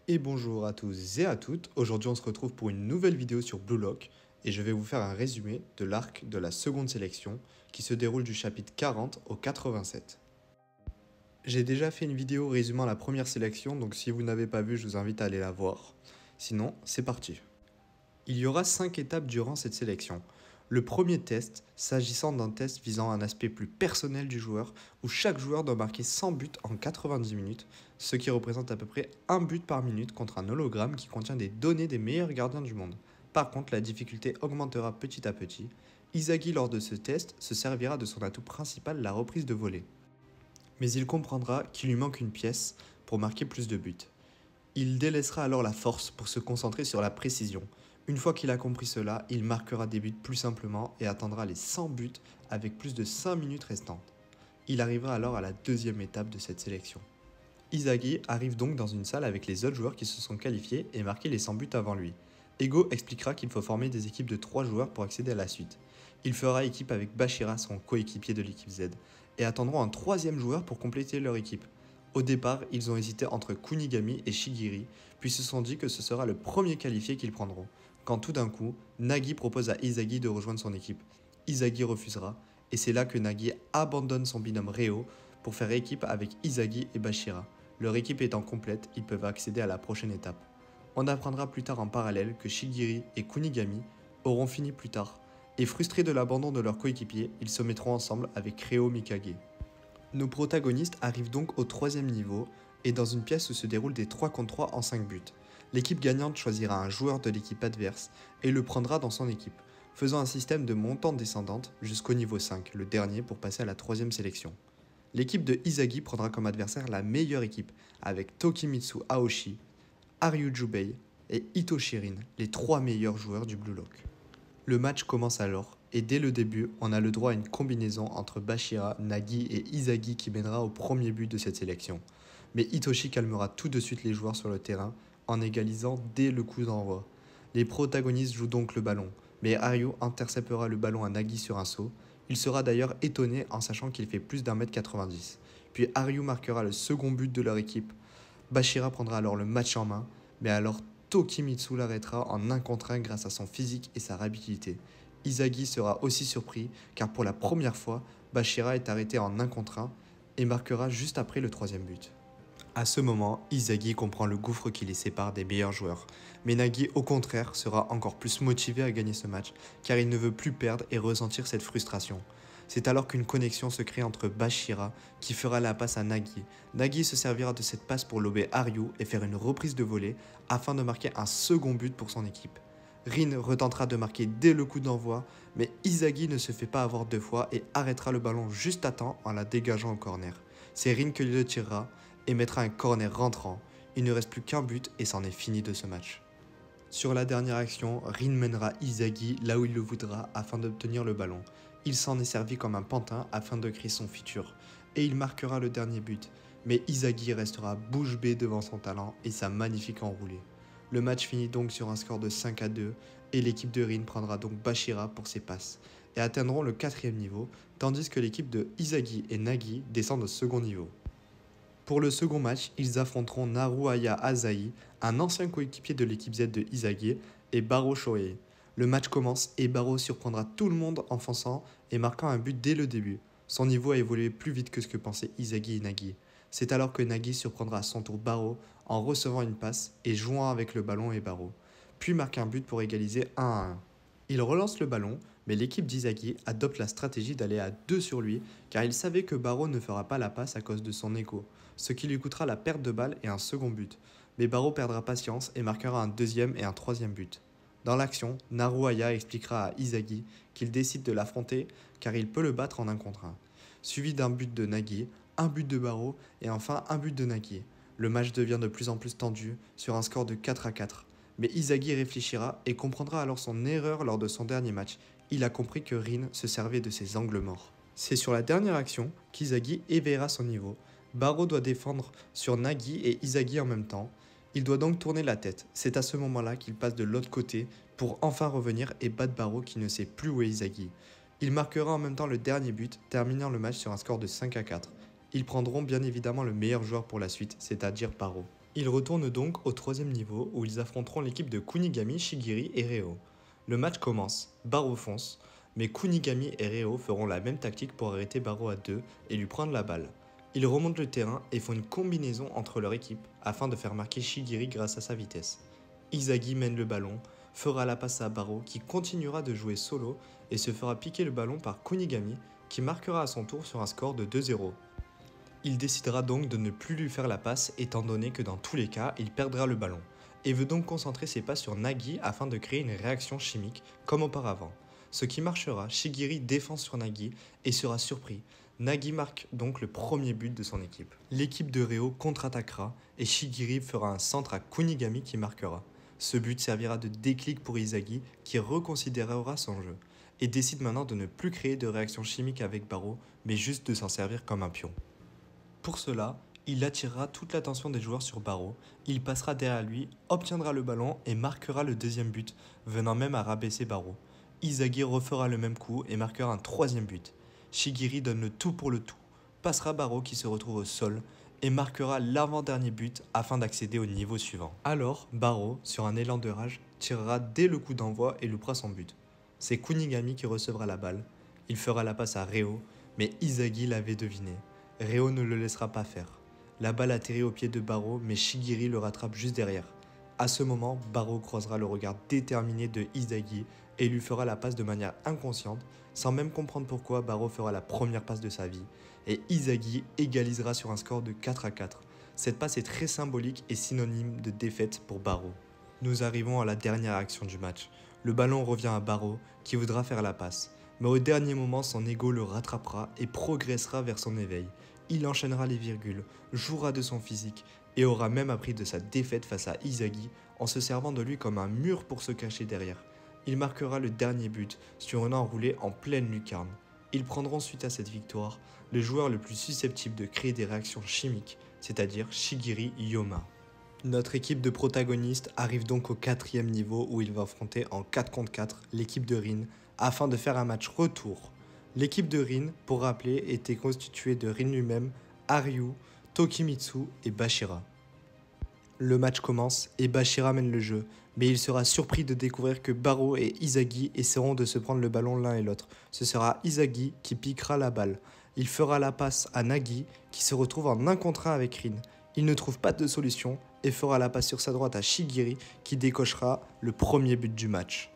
Et bonjour à tous et à toutes, aujourd'hui on se retrouve pour une nouvelle vidéo sur Blue Lock et je vais vous faire un résumé de l'arc de la seconde sélection qui se déroule du chapitre 40 au 87. J'ai déjà fait une vidéo résumant la première sélection, donc si vous n'avez pas vu, je vous invite à aller la voir. Sinon, c'est parti. Il y aura 5 étapes durant cette sélection. Le premier test, s'agissant d'un test visant un aspect plus personnel du joueur, où chaque joueur doit marquer 100 buts en 90 minutes, ce qui représente à peu près un but par minute contre un hologramme qui contient des données des meilleurs gardiens du monde. Par contre, la difficulté augmentera petit à petit. Izagi, lors de ce test, se servira de son atout principal, la reprise de volée. Mais il comprendra qu'il lui manque une pièce pour marquer plus de buts. Il délaissera alors la force pour se concentrer sur la précision. Une fois qu'il a compris cela, il marquera des buts plus simplement et atteindra les 100 buts avec plus de 5 minutes restantes. Il arrivera alors à la deuxième étape de cette sélection. Izagi arrive donc dans une salle avec les autres joueurs qui se sont qualifiés et marqué les 100 buts avant lui. Ego expliquera qu'il faut former des équipes de 3 joueurs pour accéder à la suite. Il fera équipe avec Bashira, son coéquipier de l'équipe Z, et attendront un troisième joueur pour compléter leur équipe. Au départ, ils ont hésité entre Kunigami et Shigiri, puis se sont dit que ce sera le premier qualifié qu'ils prendront, quand tout d'un coup, Nagi propose à Izagi de rejoindre son équipe. Izagi refusera, et c'est là que Nagi abandonne son binôme Reo pour faire équipe avec Izagi et Bashira. Leur équipe étant complète, ils peuvent accéder à la prochaine étape. On apprendra plus tard en parallèle que Shigiri et Kunigami auront fini plus tard, et frustrés de l'abandon de leur coéquipier, ils se mettront ensemble avec Reo Mikage. Nos protagonistes arrivent donc au troisième niveau et dans une pièce où se déroulent des 3 contre 3 en 5 buts. L'équipe gagnante choisira un joueur de l'équipe adverse et le prendra dans son équipe, faisant un système de montante descendante jusqu'au niveau 5, le dernier pour passer à la troisième sélection. L'équipe de Izagi prendra comme adversaire la meilleure équipe avec Tokimitsu Aoshi, Ryu Jubei et Ito Shirin, les 3 meilleurs joueurs du Blue Lock. Le match commence alors, et dès le début, on a le droit à une combinaison entre Bashira, Nagi et Izagi qui mènera au premier but de cette sélection. Mais Itoshi calmera tout de suite les joueurs sur le terrain en égalisant dès le coup d'envoi. Les protagonistes jouent donc le ballon, mais Ryu interceptera le ballon à Nagi sur un saut. Il sera d'ailleurs étonné en sachant qu'il fait plus d'un mètre 90. Puis Ryu marquera le second but de leur équipe. Bashira prendra alors le match en main, mais alors Tokimitsu l'arrêtera en 1 contre 1 grâce à son physique et sa rapidité. Izagi sera aussi surpris car pour la première fois, Bashira est arrêté en 1 contre 1 et marquera juste après le troisième but. À ce moment, Izagi comprend le gouffre qui les sépare des meilleurs joueurs. Mais Nagi, au contraire, sera encore plus motivé à gagner ce match car il ne veut plus perdre et ressentir cette frustration. C'est alors qu'une connexion se crée entre Bashira qui fera la passe à Nagi. Nagi se servira de cette passe pour lober Ryu et faire une reprise de volée afin de marquer un second but pour son équipe. Rin retentera de marquer dès le coup d'envoi, mais Izagi ne se fait pas avoir 2 fois et arrêtera le ballon juste à temps en la dégageant au corner. C'est Rin qui le tirera et mettra un corner rentrant. Il ne reste plus qu'un but et c'en est fini de ce match. Sur la dernière action, Rin mènera Izagi là où il le voudra afin d'obtenir le ballon. Il s'en est servi comme un pantin afin de créer son futur, et il marquera le dernier but. Mais Izagi restera bouche bée devant son talent et sa magnifique enroulée. Le match finit donc sur un score de 5-2, et l'équipe de Rin prendra donc Bashira pour ses passes, et atteindront le 4e niveau, tandis que l'équipe de Izagi et Nagi descendent au second niveau. Pour le second match, ils affronteront Naruaya Asahi, un ancien coéquipier de l'équipe Z de Izagi, et Baro Shohei. Le match commence et Baro surprendra tout le monde en fonçant et marquant un but dès le début. Son niveau a évolué plus vite que ce que pensaient Izagi et Nagi. C'est alors que Nagi surprendra à son tour Baro en recevant une passe et jouant avec le ballon et Baro, puis marque un but pour égaliser 1-1. Il relance le ballon, mais l'équipe d'Izagi adopte la stratégie d'aller à 2 sur lui car il savait que Baro ne fera pas la passe à cause de son écho, ce qui lui coûtera la perte de balle et un second but. Mais Baro perdra patience et marquera un deuxième et un troisième but. Dans l'action, Naruaya expliquera à Izagi qu'il décide de l'affronter car il peut le battre en 1 contre 1, suivi d'un but de Nagi, un but de Baro et enfin un but de Nagi. Le match devient de plus en plus tendu sur un score de 4-4. Mais Izagi réfléchira et comprendra alors son erreur lors de son dernier match. Il a compris que Rin se servait de ses angles morts. C'est sur la dernière action qu'Izagi éveillera son niveau. Baro doit défendre sur Nagi et Izagi en même temps. Il doit donc tourner la tête. C'est à ce moment-là qu'il passe de l'autre côté pour enfin revenir et battre Baro qui ne sait plus où est Izagi. Il marquera en même temps le dernier but, terminant le match sur un score de 5-4. Ils prendront bien évidemment le meilleur joueur pour la suite, c'est-à-dire Baro. Ils retournent donc au troisième niveau où ils affronteront l'équipe de Kunigami, Shigiri et Reo. Le match commence, Baro fonce, mais Kunigami et Reo feront la même tactique pour arrêter Baro à 2 et lui prendre la balle. Ils remontent le terrain et font une combinaison entre leur équipe afin de faire marquer Shigiri grâce à sa vitesse. Izagi mène le ballon, fera la passe à Baro qui continuera de jouer solo et se fera piquer le ballon par Kunigami qui marquera à son tour sur un score de 2-0. Il décidera donc de ne plus lui faire la passe étant donné que dans tous les cas, il perdra le ballon, et veut donc concentrer ses passes sur Nagi afin de créer une réaction chimique comme auparavant. Ce qui marchera, Shigiri défend sur Nagi et sera surpris. Nagi marque donc le premier but de son équipe. L'équipe de Reo contre-attaquera et Shigiri fera un centre à Kunigami qui marquera. Ce but servira de déclic pour Izagi qui reconsidérera son jeu et décide maintenant de ne plus créer de réaction chimique avec Baro mais juste de s'en servir comme un pion. Pour cela, il attirera toute l'attention des joueurs sur Baro, il passera derrière lui, obtiendra le ballon et marquera le deuxième but, venant même à rabaisser Baro. Izagi refera le même coup et marquera un troisième but. Shigiri donne le tout pour le tout, passera Baro qui se retrouve au sol et marquera l'avant-dernier but afin d'accéder au niveau suivant. Alors, Baro, sur un élan de rage, tirera dès le coup d'envoi et loupera son but. C'est Kunigami qui recevra la balle, il fera la passe à Reo, mais Izagi l'avait deviné. Reo ne le laissera pas faire. La balle atterrit au pied de Baro, mais Shigiri le rattrape juste derrière. À ce moment, Baro croisera le regard déterminé de Izagi et lui fera la passe de manière inconsciente, sans même comprendre pourquoi Baro fera la première passe de sa vie, et Izagi égalisera sur un score de 4-4. Cette passe est très symbolique et synonyme de défaite pour Baro. Nous arrivons à la dernière action du match. Le ballon revient à Baro, qui voudra faire la passe. Mais au dernier moment, son ego le rattrapera et progressera vers son éveil. Il enchaînera les virgules, jouera de son physique et aura même appris de sa défaite face à Izagi en se servant de lui comme un mur pour se cacher derrière. Il marquera le dernier but sur un enroulé en pleine lucarne. Ils prendront suite à cette victoire le joueur le plus susceptible de créer des réactions chimiques, c'est-à-dire Shigiri Yoma. Notre équipe de protagonistes arrive donc au quatrième niveau où il va affronter en 4 contre 4 l'équipe de Rin afin de faire un match retour. L'équipe de Rin, pour rappeler, était constituée de Rin lui-même, Aryu, Tokimitsu et Bashira. Le match commence et Bashira mène le jeu, mais il sera surpris de découvrir que Baro et Izagi essaieront de se prendre le ballon l'un et l'autre. Ce sera Izagi qui piquera la balle. Il fera la passe à Nagi qui se retrouve en 1 contre 1 avec Rin. Il ne trouve pas de solution et fera la passe sur sa droite à Shigiri qui décochera le premier but du match.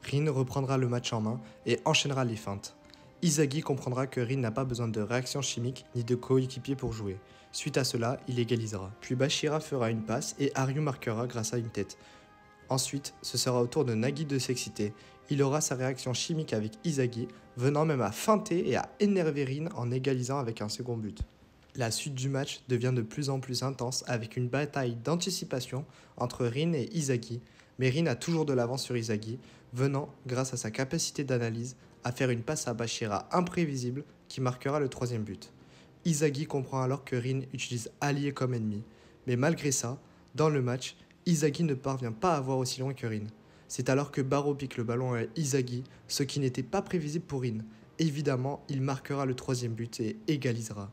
Rin reprendra le match en main et enchaînera les feintes. Izagi comprendra que Rin n'a pas besoin de réaction chimique ni de coéquipier pour jouer. Suite à cela, il égalisera. Puis Bashira fera une passe et Aryu marquera grâce à une tête. Ensuite, ce sera au tour de Nagi de s'exciter. Il aura sa réaction chimique avec Izagi, venant même à feinter et à énerver Rin en égalisant avec un second but. La suite du match devient de plus en plus intense avec une bataille d'anticipation entre Rin et Izagi, mais Rin a toujours de l'avance sur Izagi, venant, grâce à sa capacité d'analyse, à faire une passe à Bashira imprévisible qui marquera le troisième but. Izagi comprend alors que Rin utilise allié comme ennemi, mais malgré ça, dans le match, Izagi ne parvient pas à voir aussi loin que Rin. C'est alors que Baro pique le ballon à Izagi, ce qui n'était pas prévisible pour Rin. Évidemment, il marquera le troisième but et égalisera.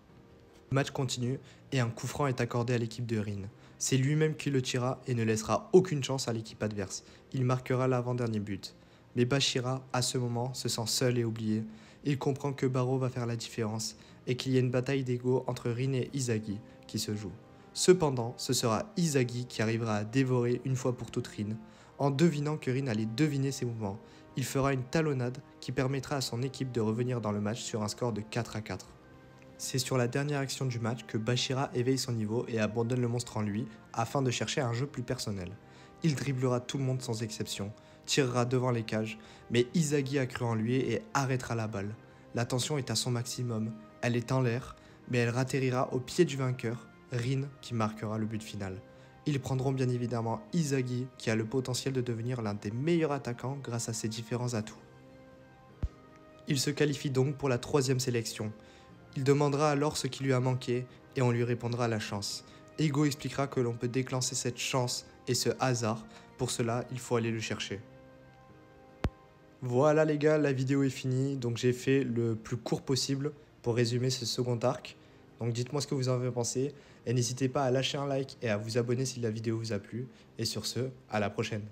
Le match continue et un coup franc est accordé à l'équipe de Rin. C'est lui-même qui le tirera et ne laissera aucune chance à l'équipe adverse. Il marquera l'avant-dernier but. Mais Bashira, à ce moment, se sent seul et oublié. Il comprend que Baro va faire la différence et qu'il y a une bataille d'ego entre Rin et Izagi qui se joue. Cependant, ce sera Izagi qui arrivera à dévorer une fois pour toutes Rin. En devinant que Rin allait deviner ses mouvements, il fera une talonnade qui permettra à son équipe de revenir dans le match sur un score de 4-4. C'est sur la dernière action du match que Bashira éveille son niveau et abandonne le monstre en lui afin de chercher un jeu plus personnel. Il dribblera tout le monde sans exception, tirera devant les cages, mais Izagi a cru en lui et arrêtera la balle. La tension est à son maximum, elle est en l'air, mais elle ratterrira au pied du vainqueur, Rin qui marquera le but final. Ils prendront bien évidemment Izagi qui a le potentiel de devenir l'un des meilleurs attaquants grâce à ses différents atouts. Il se qualifie donc pour la 3e sélection. Il demandera alors ce qui lui a manqué et on lui répondra la chance. Ego expliquera que l'on peut déclencher cette chance et ce hasard. Pour cela, il faut aller le chercher. Voilà les gars, la vidéo est finie. Donc j'ai fait le plus court possible pour résumer ce second arc. Donc dites-moi ce que vous en avez pensé. Et n'hésitez pas à lâcher un like et à vous abonner si la vidéo vous a plu. Et sur ce, à la prochaine.